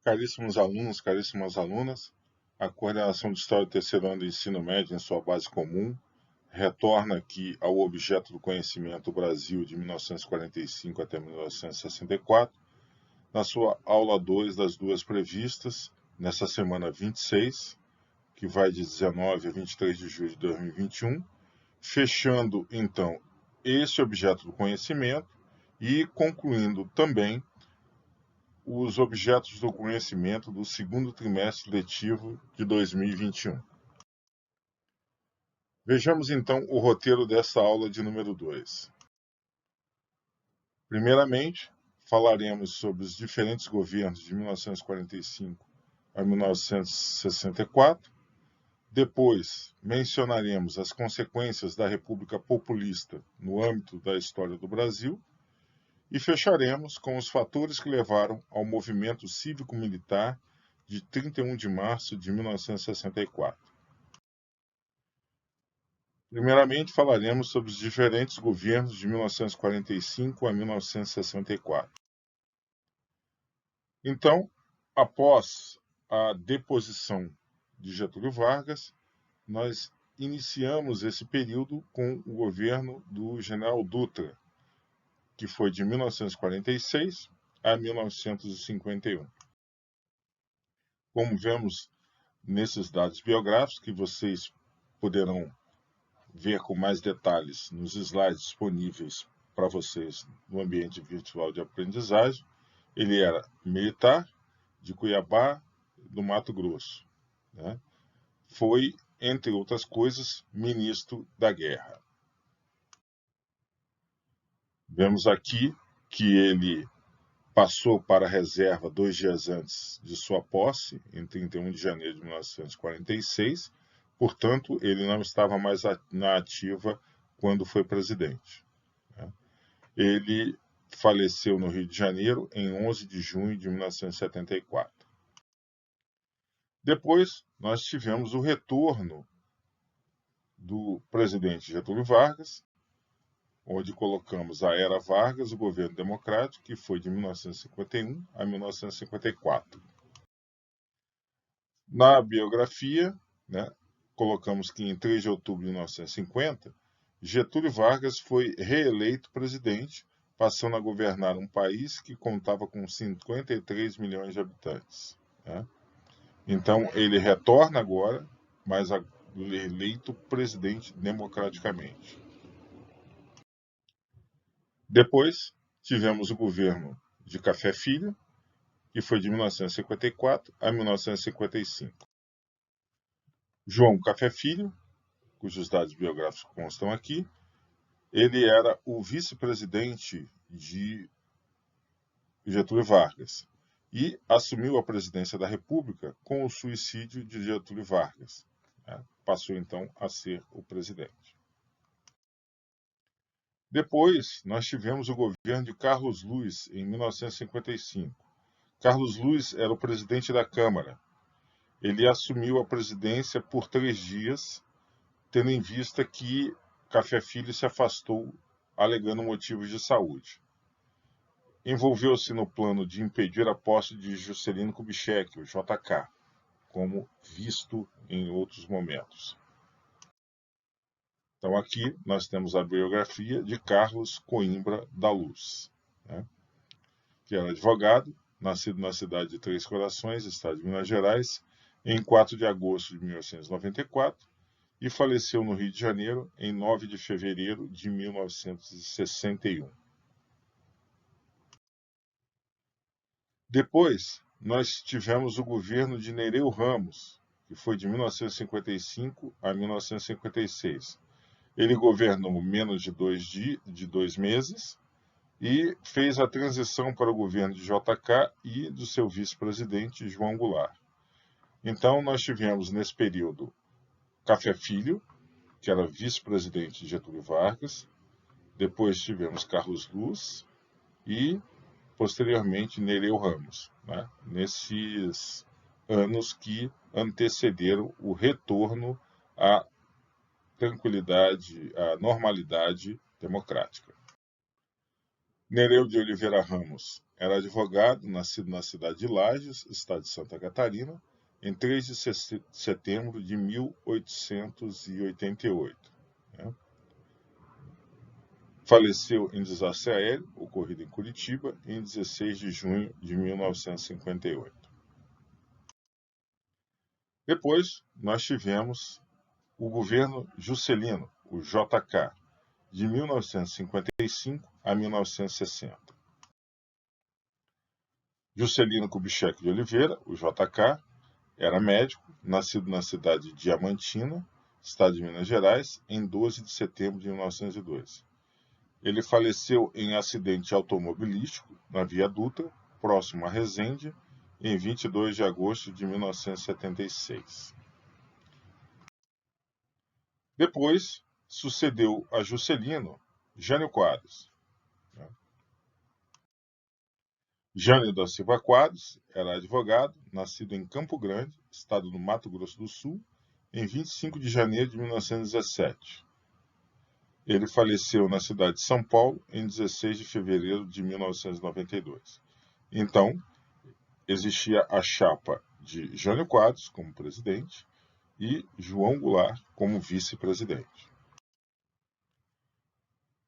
Caríssimos alunos, caríssimas alunas, a Coordenação de História do Terceiro Ano do Ensino Médio, em sua base comum, retorna aqui ao objeto do conhecimento Brasil de 1945 até 1964, na sua aula 2 das duas previstas, nessa semana 26, que vai de 19 a 23 de julho de 2021, fechando, então, esse objeto do conhecimento e concluindo também os objetos do conhecimento do segundo trimestre letivo de 2021. Vejamos então o roteiro dessa aula de número 2. Primeiramente, falaremos sobre os diferentes governos de 1945 a 1964. Depois, mencionaremos as consequências da República Populista no âmbito da história do Brasil. E fecharemos com os fatores que levaram ao movimento cívico-militar de 31 de março de 1964. Primeiramente, falaremos sobre os diferentes governos de 1945 a 1964. Então, após a deposição de Getúlio Vargas, nós iniciamos esse período com o governo do general Dutra, que foi de 1946 a 1951. Como vemos nesses dados biográficos, que vocês poderão ver com mais detalhes nos slides disponíveis para vocês no ambiente virtual de aprendizagem, ele era militar de Cuiabá, do Mato Grosso. Foi, entre outras coisas, ministro da Guerra. Vemos aqui que ele passou para a reserva 2 dias antes de sua posse, em 31 de janeiro de 1946, portanto, ele não estava mais na ativa quando foi presidente. Ele faleceu no Rio de Janeiro em 11 de junho de 1974. Depois, nós tivemos o retorno do presidente Getúlio Vargas, onde colocamos a Era Vargas, o governo democrático, que foi de 1951 a 1954. Na biografia, colocamos que em 3 de outubro de 1950, Getúlio Vargas foi reeleito presidente, passando a governar um país que contava com 53 milhões de habitantes. Então, ele retorna agora, mas eleito presidente democraticamente. Depois, tivemos o governo de Café Filho, que foi de 1954 a 1955. João Café Filho, cujos dados biográficos constam aqui, ele era o vice-presidente de Getúlio Vargas e assumiu a presidência da República com o suicídio de Getúlio Vargas. Passou, então, a ser o presidente. Depois, nós tivemos o governo de Carlos Luiz, em 1955. Carlos Luiz era o presidente da Câmara. Ele assumiu a presidência por 3 dias, tendo em vista que Café Filho se afastou, alegando motivos de saúde. Envolveu-se no plano de impedir a posse de Juscelino Kubitschek, o JK, como visto em outros momentos. Então aqui nós temos a biografia de Carlos Coimbra da Luz, que era advogado, nascido na cidade de Três Corações, estado de Minas Gerais, em 4 de agosto de 1994 e faleceu no Rio de Janeiro em 9 de fevereiro de 1961. Depois, nós tivemos o governo de Nereu Ramos, que foi de 1955 a 1956. Ele governou menos de 2 meses e fez a transição para o governo de JK e do seu vice-presidente, João Goulart. Então, nós tivemos nesse período Café Filho, que era vice-presidente de Getúlio Vargas, depois tivemos Carlos Luiz e, posteriormente, Nereu Ramos, nesses anos que antecederam o retorno à tranquilidade, à normalidade democrática. Nereu de Oliveira Ramos era advogado, nascido na cidade de Lages, estado de Santa Catarina, em 3 de setembro de 1888. Né? Faleceu em desastre aéreo, ocorrido em Curitiba, em 16 de junho de 1958. Depois, nós tivemos o governo Juscelino, o JK, de 1955 a 1960. Juscelino Kubitschek de Oliveira, o JK, era médico, nascido na cidade de Diamantina, estado de Minas Gerais, em 12 de setembro de 1902. Ele faleceu em acidente automobilístico na Via Dutra, próximo a Resende, em 22 de agosto de 1976. Depois, sucedeu a Juscelino Jânio Quadros. Jânio da Silva Quadros era advogado, nascido em Campo Grande, estado do Mato Grosso do Sul, em 25 de janeiro de 1917. Ele faleceu na cidade de São Paulo em 16 de fevereiro de 1992. Então, existia a chapa de Jânio Quadros como presidente e João Goulart como vice-presidente.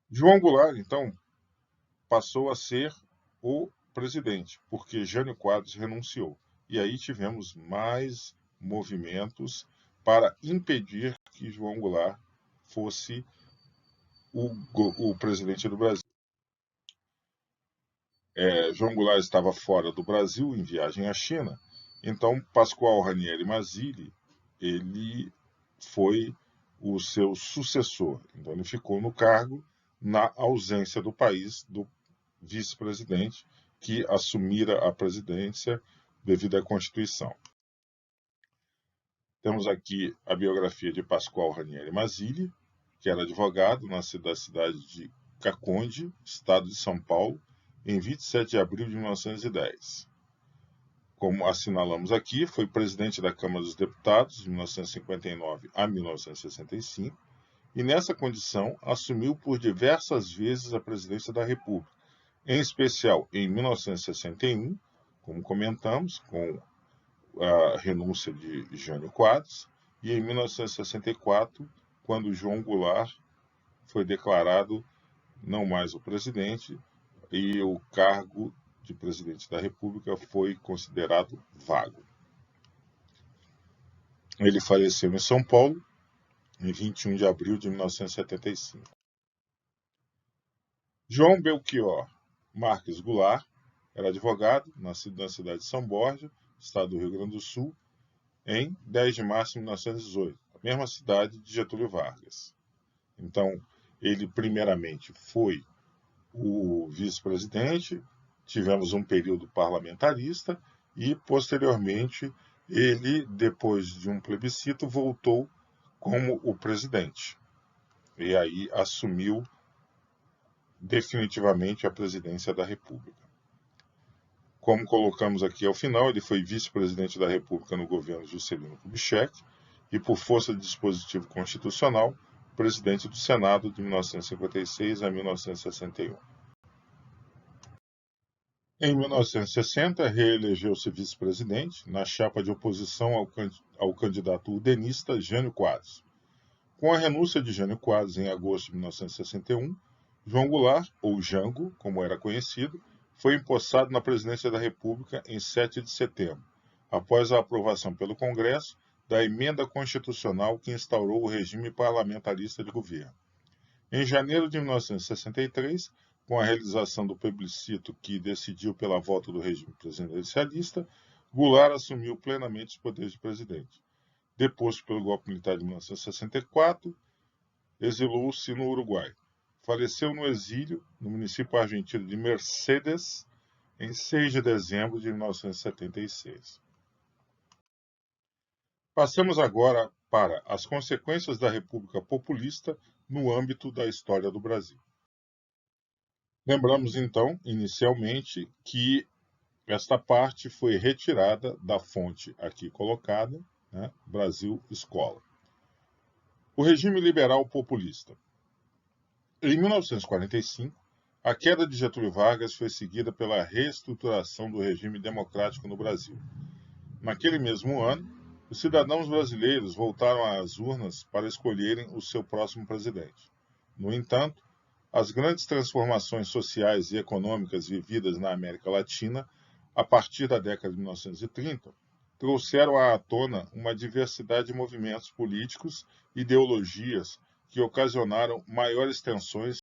João Goulart, então, passou a ser o presidente, porque Jânio Quadros renunciou. E aí tivemos mais movimentos para impedir que João Goulart fosse o presidente do Brasil. João Goulart estava fora do Brasil, em viagem à China, então Pascoal Ranieri Mazzilli, ele foi o seu sucessor. Então ele ficou no cargo na ausência do país, do vice-presidente, que assumira a presidência devido à Constituição. Temos aqui a biografia de Pascoal Ranieri Mazzilli, que era advogado, nascido da cidade de Caconde, estado de São Paulo, em 27 de abril de 1910. Como assinalamos aqui, foi presidente da Câmara dos Deputados de 1959 a 1965 e, nessa condição, assumiu por diversas vezes a presidência da República, em especial em 1961, como comentamos, com a renúncia de Jânio Quadros, e em 1964, quando João Goulart foi declarado não mais o presidente e o cargo de presidente da República foi considerado vago. Ele faleceu em São Paulo em 21 de abril de 1975. João Belchior Marques Goulart era advogado, nascido na cidade de São Borja, estado do Rio Grande do Sul, em 10 de março de 1918, a mesma cidade de Getúlio Vargas. Então, ele primeiramente foi o vice-presidente, tivemos um período parlamentarista e, posteriormente, ele, depois de um plebiscito, voltou como o presidente. E aí assumiu definitivamente a presidência da República. Como colocamos aqui ao final, ele foi vice-presidente da República no governo Juscelino Kubitschek e, por força de dispositivo constitucional, presidente do Senado de 1956 a 1961. Em 1960, reelegeu-se vice-presidente na chapa de oposição ao candidato udenista Jânio Quadros. Com a renúncia de Jânio Quadros em agosto de 1961, João Goulart, ou Jango, como era conhecido, foi empossado na presidência da República em 7 de setembro, após a aprovação pelo Congresso da emenda constitucional que instaurou o regime parlamentarista de governo. Em janeiro de 1963, com a realização do plebiscito que decidiu pela volta do regime presidencialista, Goulart assumiu plenamente os poderes de presidente. Deposto pelo golpe militar de 1964, exilou-se no Uruguai. Faleceu no exílio, no município argentino de Mercedes, em 6 de dezembro de 1976. Passamos agora para as consequências da República Populista no âmbito da história do Brasil. Lembramos, então, inicialmente, que esta parte foi retirada da fonte aqui colocada, né, Brasil Escola. O regime liberal populista. Em 1945, A queda de Getúlio Vargas foi seguida pela reestruturação do regime democrático no Brasil. Naquele mesmo ano, os cidadãos brasileiros voltaram às urnas para escolherem o seu próximo presidente. No entanto, as grandes transformações sociais e econômicas vividas na América Latina a partir da década de 1930 trouxeram à tona uma diversidade de movimentos políticos e ideologias que ocasionaram maiores tensões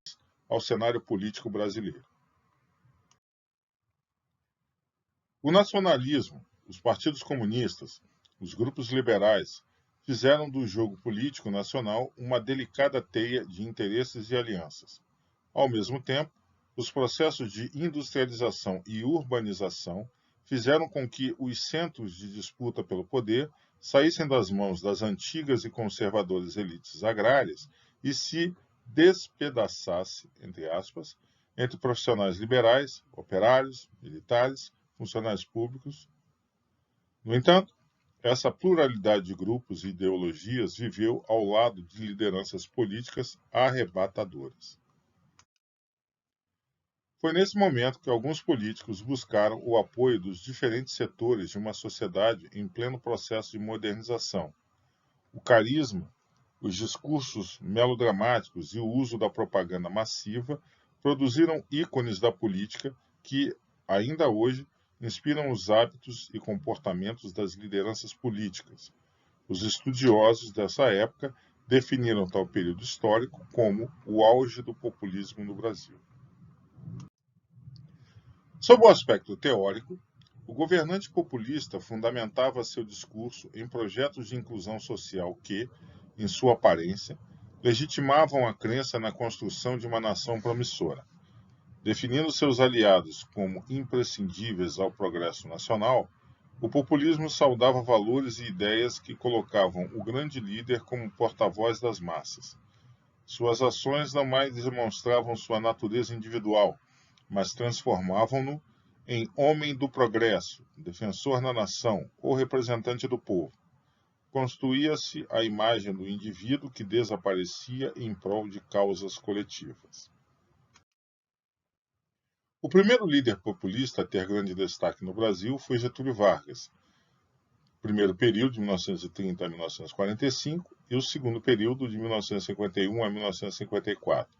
ao cenário político brasileiro. O nacionalismo, os partidos comunistas, os grupos liberais fizeram do jogo político nacional uma delicada teia de interesses e alianças. Ao mesmo tempo, os processos de industrialização e urbanização fizeram com que os centros de disputa pelo poder saíssem das mãos das antigas e conservadoras elites agrárias e se despedaçasse, entre aspas, entre profissionais liberais, operários, militares, funcionários públicos. No entanto, essa pluralidade de grupos e ideologias viveu ao lado de lideranças políticas arrebatadoras. Foi nesse momento que alguns políticos buscaram o apoio dos diferentes setores de uma sociedade em pleno processo de modernização. O carisma, os discursos melodramáticos e o uso da propaganda massiva produziram ícones da política que, ainda hoje, inspiram os hábitos e comportamentos das lideranças políticas. Os estudiosos dessa época definiram tal período histórico como o auge do populismo no Brasil. Sob o aspecto teórico, o governante populista fundamentava seu discurso em projetos de inclusão social que, em sua aparência, legitimavam a crença na construção de uma nação promissora. Definindo seus aliados como imprescindíveis ao progresso nacional, o populismo saudava valores e ideias que colocavam o grande líder como porta-voz das massas. Suas ações não mais demonstravam sua natureza individual, mas transformavam-no em homem do progresso, defensor da nação ou representante do povo. Construía-se a imagem do indivíduo que desaparecia em prol de causas coletivas. O primeiro líder populista a ter grande destaque no Brasil foi Getúlio Vargas, primeiro período de 1930 a 1945 e o segundo período de 1951 a 1954,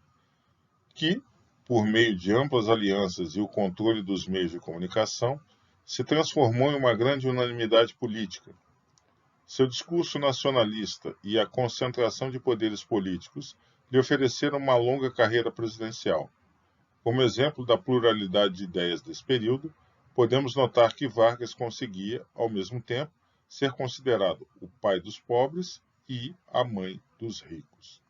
que, por meio de amplas alianças e o controle dos meios de comunicação, se transformou em uma grande unanimidade política. Seu discurso nacionalista e a concentração de poderes políticos lhe ofereceram uma longa carreira presidencial. Como exemplo da pluralidade de ideias desse período, podemos notar que Vargas conseguia, ao mesmo tempo, ser considerado o pai dos pobres e a mãe dos ricos.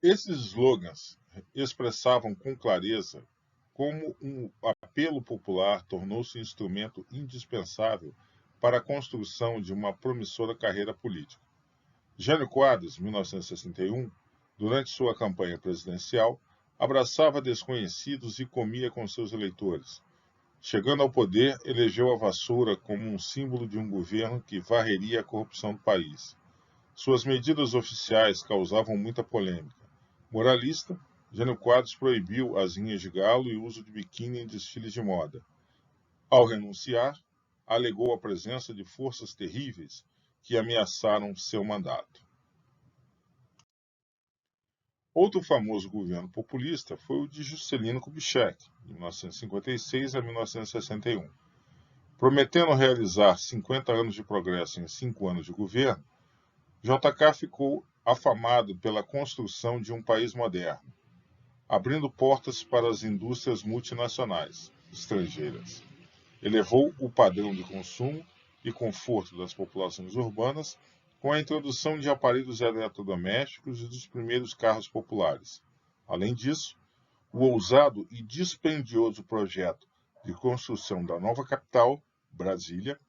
Esses slogans expressavam com clareza como um apelo popular tornou-se um instrumento indispensável para a construção de uma promissora carreira política. Jânio Quadros, 1961, durante sua campanha presidencial, abraçava desconhecidos e comia com seus eleitores. Chegando ao poder, elegeu a vassoura como um símbolo de um governo que varreria a corrupção do país. Suas medidas oficiais causavam muita polêmica. Moralista, Jânio Quadros proibiu as linhas de galo e o uso de biquíni em desfiles de moda. Ao renunciar, alegou a presença de forças terríveis que ameaçaram seu mandato. Outro famoso governo populista foi o de Juscelino Kubitschek, de 1956 a 1961. Prometendo realizar 50 anos de progresso em 5 anos de governo, JK ficou afamado pela construção de um país moderno, abrindo portas para as indústrias multinacionais estrangeiras. Elevou o padrão de consumo e conforto das populações urbanas com a introdução de aparelhos eletrodomésticos e dos primeiros carros populares. Além disso, o ousado e dispendioso projeto de construção da nova capital, Brasília,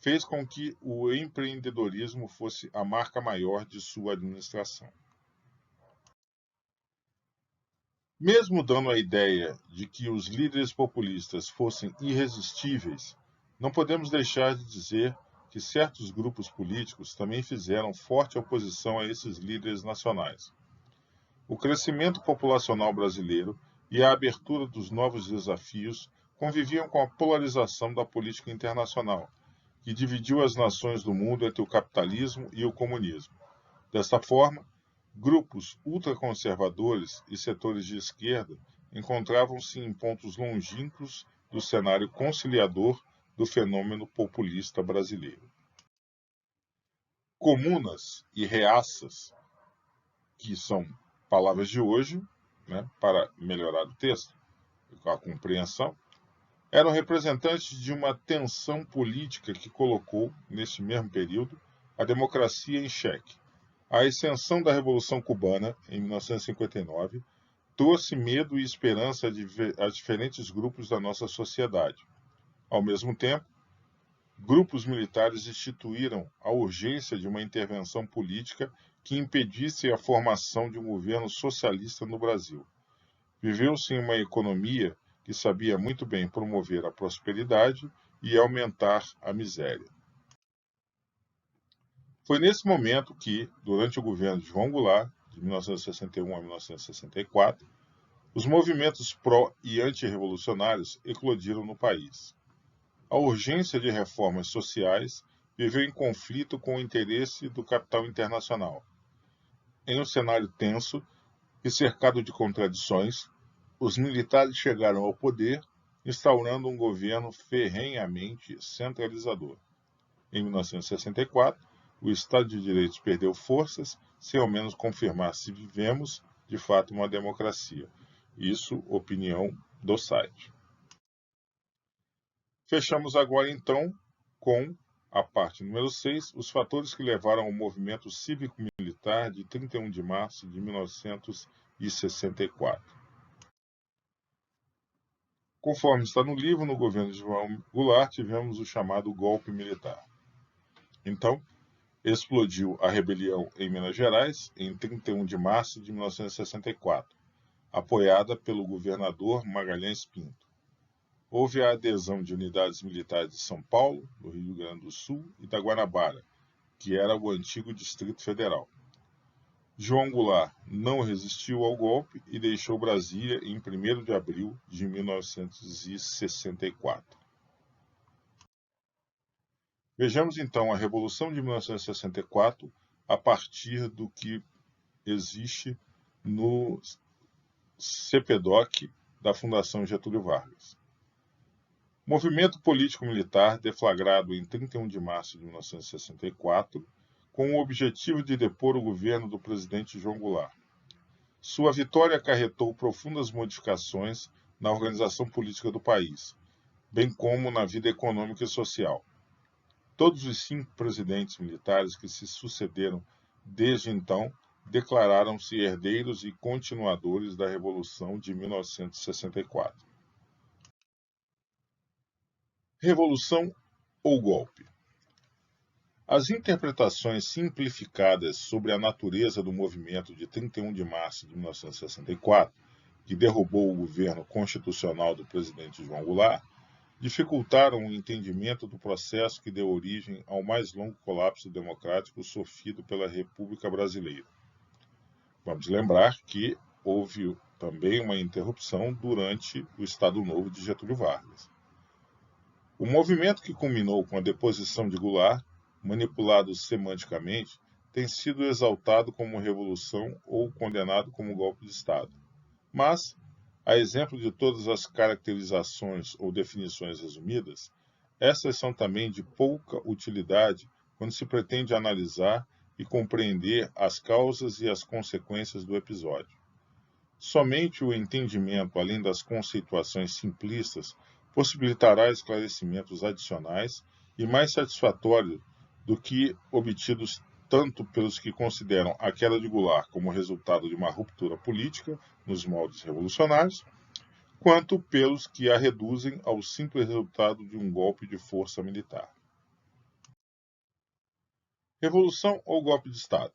fez com que o empreendedorismo fosse a marca maior de sua administração. Mesmo dando a ideia de que os líderes populistas fossem irresistíveis, não podemos deixar de dizer que certos grupos políticos também fizeram forte oposição a esses líderes nacionais. O crescimento populacional brasileiro e a abertura dos novos desafios conviviam com a polarização da política internacional, que dividiu as nações do mundo entre o capitalismo e o comunismo. Desta forma, grupos ultraconservadores e setores de esquerda encontravam-se em pontos longínquos do cenário conciliador do fenômeno populista brasileiro. Comunas e reaças, que são palavras de hoje, para melhorar o texto, a compreensão, eram representantes de uma tensão política que colocou, neste mesmo período, a democracia em xeque. A ascensão da Revolução Cubana, em 1959, trouxe medo e esperança a diferentes grupos da nossa sociedade. Ao mesmo tempo, grupos militares instituíram a urgência de uma intervenção política que impedisse a formação de um governo socialista no Brasil. Viveu-se em uma economia que sabia muito bem promover a prosperidade e aumentar a miséria. Foi nesse momento que, durante o governo de João Goulart, de 1961 a 1964, os movimentos pró- e antirrevolucionários eclodiram no país. A urgência de reformas sociais viveu em conflito com o interesse do capital internacional. Em um cenário tenso e cercado de contradições, os militares chegaram ao poder, instaurando um governo ferrenhamente centralizador. Em 1964, o Estado de Direito perdeu forças, sem ao menos confirmar se vivemos, de fato, uma democracia. Isso, opinião do site. Fechamos agora, então, com a parte número 6, os fatores que levaram ao movimento cívico-militar de 31 de março de 1964. Conforme está no livro, no governo de João Goulart, tivemos o chamado golpe militar. Então, explodiu a rebelião em Minas Gerais em 31 de março de 1964, apoiada pelo governador Magalhães Pinto. Houve a adesão de unidades militares de São Paulo, do Rio Grande do Sul e da Guanabara, que era o antigo Distrito Federal. João Goulart não resistiu ao golpe e deixou Brasília em 1º de abril de 1964. Vejamos então a Revolução de 1964 a partir do que existe no CPDOC da Fundação Getúlio Vargas. Movimento político-militar deflagrado em 31 de março de 1964, com o objetivo de depor o governo do presidente João Goulart. Sua vitória acarretou profundas modificações na organização política do país, bem como na vida econômica e social. Todos os 5 presidentes militares que se sucederam desde então declararam-se herdeiros e continuadores da Revolução de 1964. Revolução ou golpe? As interpretações simplificadas sobre a natureza do movimento de 31 de março de 1964, que derrubou o governo constitucional do presidente João Goulart, dificultaram o entendimento do processo que deu origem ao mais longo colapso democrático sofrido pela República Brasileira. Vamos lembrar que houve também uma interrupção durante o Estado Novo de Getúlio Vargas. O movimento que culminou com a deposição de Goulart, manipulado semanticamente, tem sido exaltado como revolução ou condenado como golpe de Estado. Mas, a exemplo de todas as caracterizações ou definições resumidas, essas são também de pouca utilidade quando se pretende analisar e compreender as causas e as consequências do episódio. Somente o entendimento, além das conceituações simplistas, possibilitará esclarecimentos adicionais e mais satisfatórios do que obtidos tanto pelos que consideram a queda de Goulart como resultado de uma ruptura política nos moldes revolucionários, quanto pelos que a reduzem ao simples resultado de um golpe de força militar. Revolução ou golpe de Estado?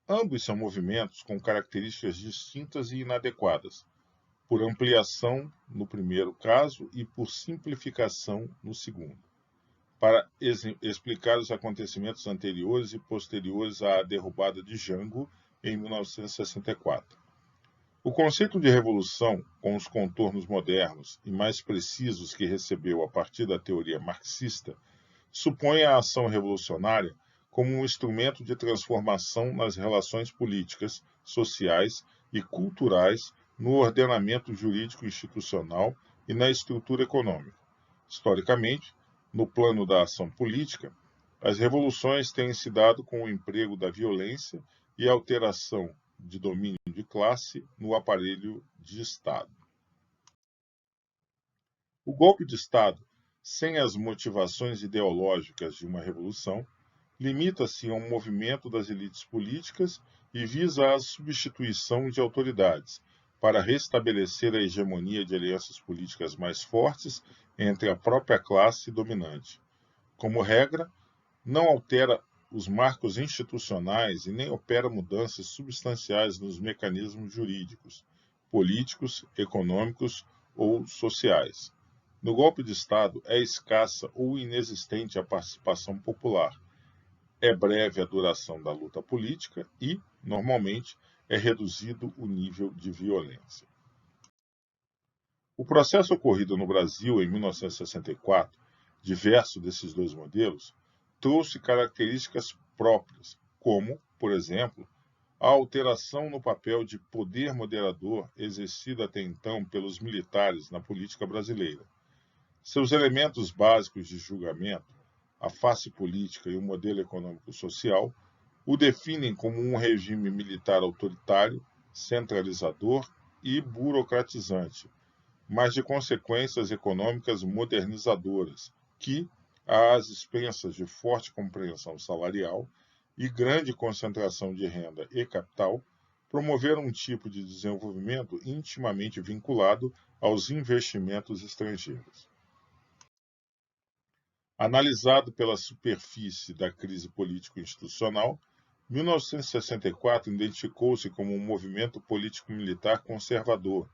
Ambos são movimentos com características distintas e inadequadas, por ampliação no primeiro caso e por simplificação no segundo, para explicar os acontecimentos anteriores e posteriores à derrubada de Jango em 1964. O conceito de revolução, com os contornos modernos e mais precisos que recebeu a partir da teoria marxista, supõe a ação revolucionária como um instrumento de transformação nas relações políticas, sociais e culturais, no ordenamento jurídico institucional e na estrutura econômica. Historicamente, no plano da ação política, as revoluções têm se dado com o emprego da violência e a alteração de domínio de classe no aparelho de Estado. O golpe de Estado, sem as motivações ideológicas de uma revolução, limita-se a um movimento das elites políticas e visa a substituição de autoridades, para restabelecer a hegemonia de alianças políticas mais fortes entre a própria classe dominante. Como regra, não altera os marcos institucionais e nem opera mudanças substanciais nos mecanismos jurídicos, políticos, econômicos ou sociais. No golpe de Estado, é escassa ou inexistente a participação popular. É breve a duração da luta política e, normalmente, é reduzido o nível de violência. O processo ocorrido no Brasil em 1964, diverso desses dois modelos, trouxe características próprias, como, por exemplo, a alteração no papel de poder moderador exercido até então pelos militares na política brasileira. Seus elementos básicos de julgamento, a face política e o modelo econômico-social, o definem como um regime militar autoritário, centralizador e burocratizante, mas de consequências econômicas modernizadoras, que, às expensas de forte compreensão salarial e grande concentração de renda e capital, promoveram um tipo de desenvolvimento intimamente vinculado aos investimentos estrangeiros. Analisado pela superfície da crise político-institucional, 1964 identificou-se como um movimento político-militar conservador,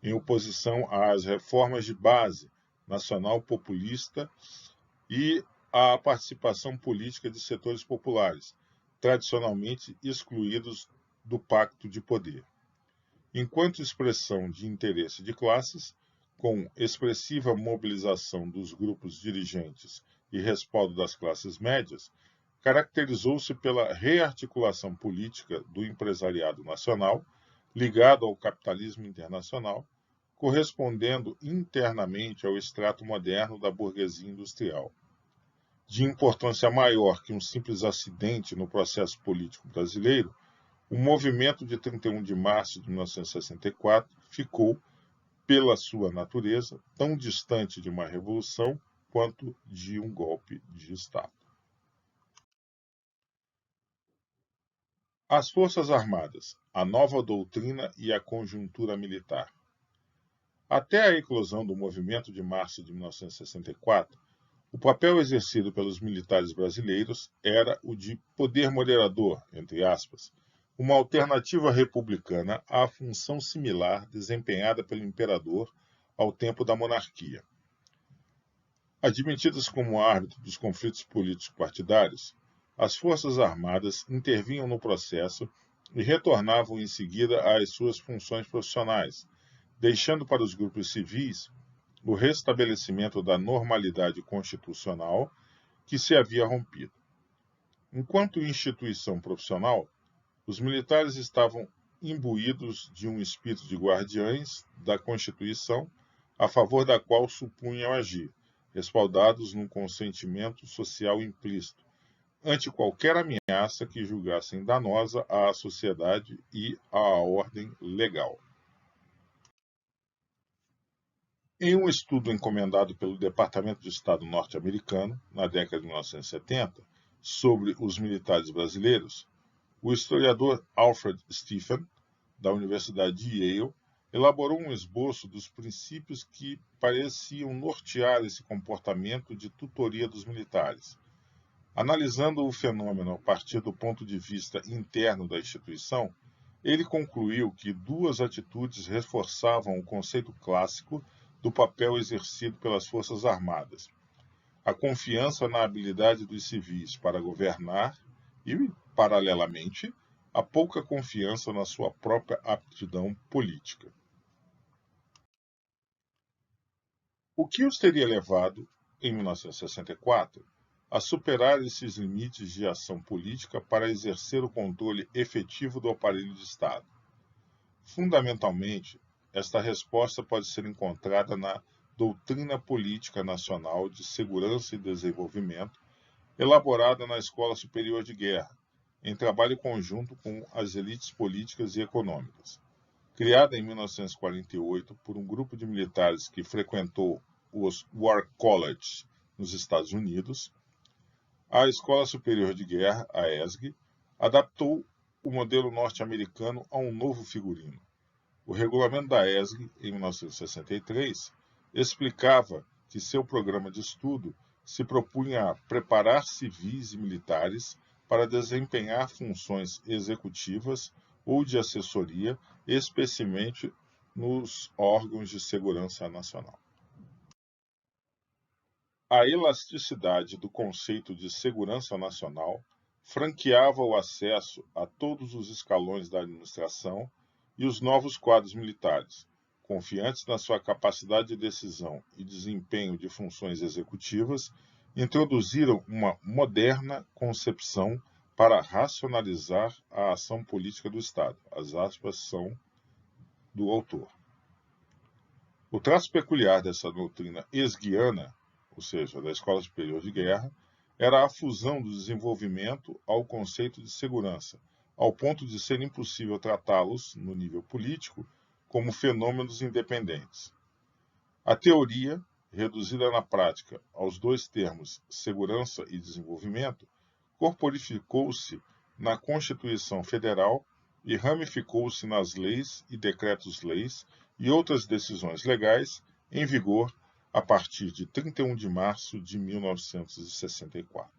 em oposição às reformas de base nacional populista e à participação política de setores populares, tradicionalmente excluídos do pacto de poder. Enquanto expressão de interesse de classes, com expressiva mobilização dos grupos dirigentes e respaldo das classes médias, caracterizou-se pela rearticulação política do empresariado nacional, ligado ao capitalismo internacional, correspondendo internamente ao extrato moderno da burguesia industrial. De importância maior que um simples acidente no processo político brasileiro, o movimento de 31 de março de 1964 ficou, pela sua natureza, tão distante de uma revolução quanto de um golpe de Estado. As Forças Armadas, a nova doutrina e a conjuntura militar. Até a eclosão do movimento de março de 1964, o papel exercido pelos militares brasileiros era o de poder moderador, entre aspas, uma alternativa republicana à função similar desempenhada pelo imperador ao tempo da monarquia. Admitidas como árbitro dos conflitos políticos partidários, as Forças Armadas intervinham no processo e retornavam em seguida às suas funções profissionais, deixando para os grupos civis o restabelecimento da normalidade constitucional que se havia rompido. Enquanto instituição profissional, os militares estavam imbuídos de um espírito de guardiães da Constituição, a favor da qual supunham agir, respaldados num consentimento social implícito, ante qualquer ameaça que julgassem danosa à sociedade e à ordem legal. Em um estudo encomendado pelo Departamento de Estado norte-americano, na década de 1970, sobre os militares brasileiros, o historiador Alfred Stephen, da Universidade de Yale, elaborou um esboço dos princípios que pareciam nortear esse comportamento de tutoria dos militares. Analisando o fenômeno a partir do ponto de vista interno da instituição, ele concluiu que duas atitudes reforçavam o conceito clássico do papel exercido pelas Forças Armadas: a confiança na habilidade dos civis para governar e, paralelamente, a pouca confiança na sua própria aptidão política. O que os teria levado, em 1964, a superar esses limites de ação política para exercer o controle efetivo do aparelho de Estado? Fundamentalmente, esta resposta pode ser encontrada na Doutrina Política Nacional de Segurança e Desenvolvimento, elaborada na Escola Superior de Guerra, em trabalho conjunto com as elites políticas e econômicas. Criada em 1948 por um grupo de militares que frequentou os War College nos Estados Unidos, a Escola Superior de Guerra, a ESG, adaptou o modelo norte-americano a um novo figurino. O regulamento da ESG, em 1963, explicava que seu programa de estudo se propunha a preparar civis e militares para desempenhar funções executivas ou de assessoria, especialmente nos órgãos de segurança nacional. A elasticidade do conceito de segurança nacional franqueava o acesso a todos os escalões da administração e os novos quadros militares, confiantes na sua capacidade de decisão e desempenho de funções executivas, introduziram uma moderna concepção para racionalizar a ação política do Estado. As aspas são do autor. O traço peculiar dessa doutrina esguiana, ou seja, da Escola Superior de Guerra, era a fusão do desenvolvimento ao conceito de segurança, ao ponto de ser impossível tratá-los, no nível político, como fenômenos independentes. A teoria, reduzida na prática aos dois termos segurança e desenvolvimento, corporificou-se na Constituição Federal e ramificou-se nas leis e decretos-leis e outras decisões legais em vigor a partir de 31 de março de 1964.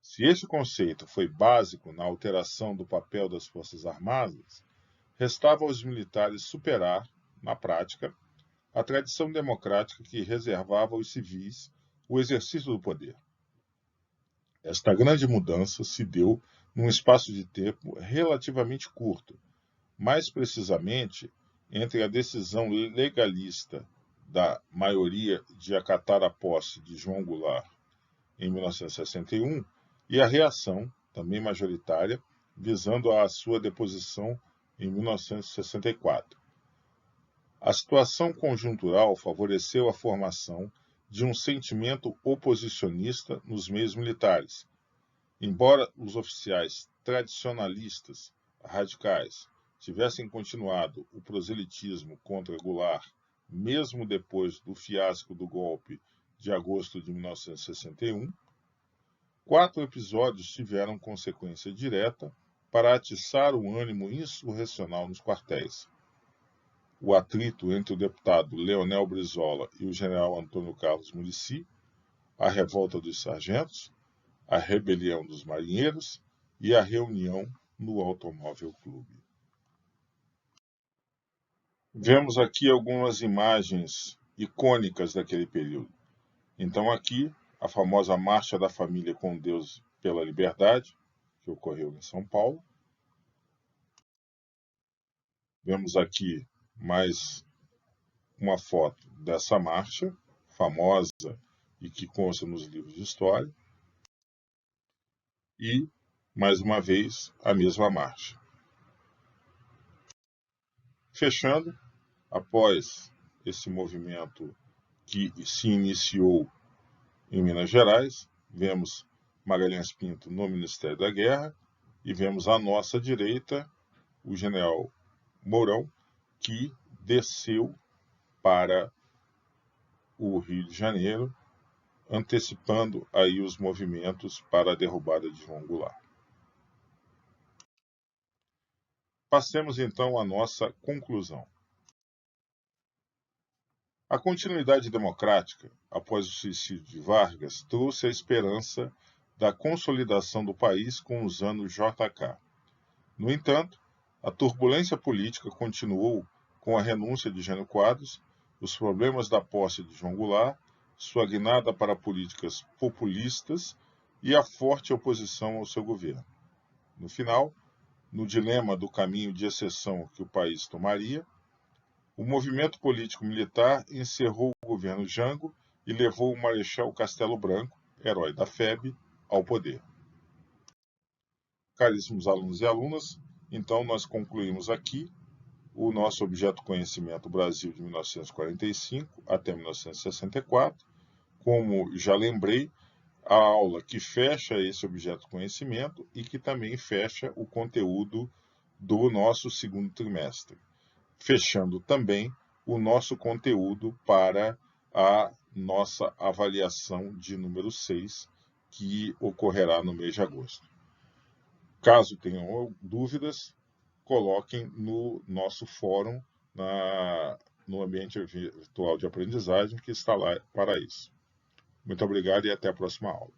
Se este conceito foi básico na alteração do papel das Forças Armadas, restava aos militares superar, na prática, a tradição democrática que reservava aos civis o exercício do poder. Esta grande mudança se deu num espaço de tempo relativamente curto, mais precisamente entre a decisão legalista da maioria de acatar a posse de João Goulart em 1961 e a reação, também majoritária, visando a sua deposição em 1964. A situação conjuntural favoreceu a formação de um sentimento oposicionista nos meios militares. Embora os oficiais tradicionalistas radicais tivessem continuado o proselitismo contra Goulart, mesmo depois do fiasco do golpe de agosto de 1961, 4 episódios tiveram consequência direta para atiçar o ânimo insurrecional nos quartéis. O atrito entre o deputado Leonel Brizola e o general Antônio Carlos Muricy, a revolta dos sargentos, a rebelião dos marinheiros e a reunião no Automóvel Clube. Vemos aqui algumas imagens icônicas daquele período. Então aqui, a famosa Marcha da Família com Deus pela Liberdade, que ocorreu em São Paulo. Vemos aqui mais uma foto dessa marcha, famosa e que consta nos livros de história. E, mais uma vez, a mesma marcha. Fechando, após esse movimento que se iniciou em Minas Gerais, vemos Magalhães Pinto no Ministério da Guerra e vemos à nossa direita o general Mourão, que desceu para o Rio de Janeiro, antecipando aí os movimentos para a derrubada de João Goulart. Passemos então à nossa conclusão. A continuidade democrática, após o suicídio de Vargas, trouxe a esperança da consolidação do país com os anos JK. No entanto, a turbulência política continuou com a renúncia de Jânio Quadros, os problemas da posse de João Goulart, sua guinada para políticas populistas e a forte oposição ao seu governo. No final, no dilema do caminho de exceção que o país tomaria, o movimento político-militar encerrou o governo Jango e levou o Marechal Castelo Branco, herói da FEB, ao poder. Caríssimos alunos e alunas, então nós concluímos aqui o nosso objeto conhecimento Brasil de 1945 até 1964. Como já lembrei, a aula que fecha esse objeto conhecimento e que também fecha o conteúdo do nosso segundo trimestre, fechando também o nosso conteúdo para a nossa avaliação de número 6, que ocorrerá no mês de agosto. Caso tenham dúvidas, coloquem no nosso fórum, no ambiente virtual de aprendizagem, que está lá para isso. Muito obrigado e até a próxima aula.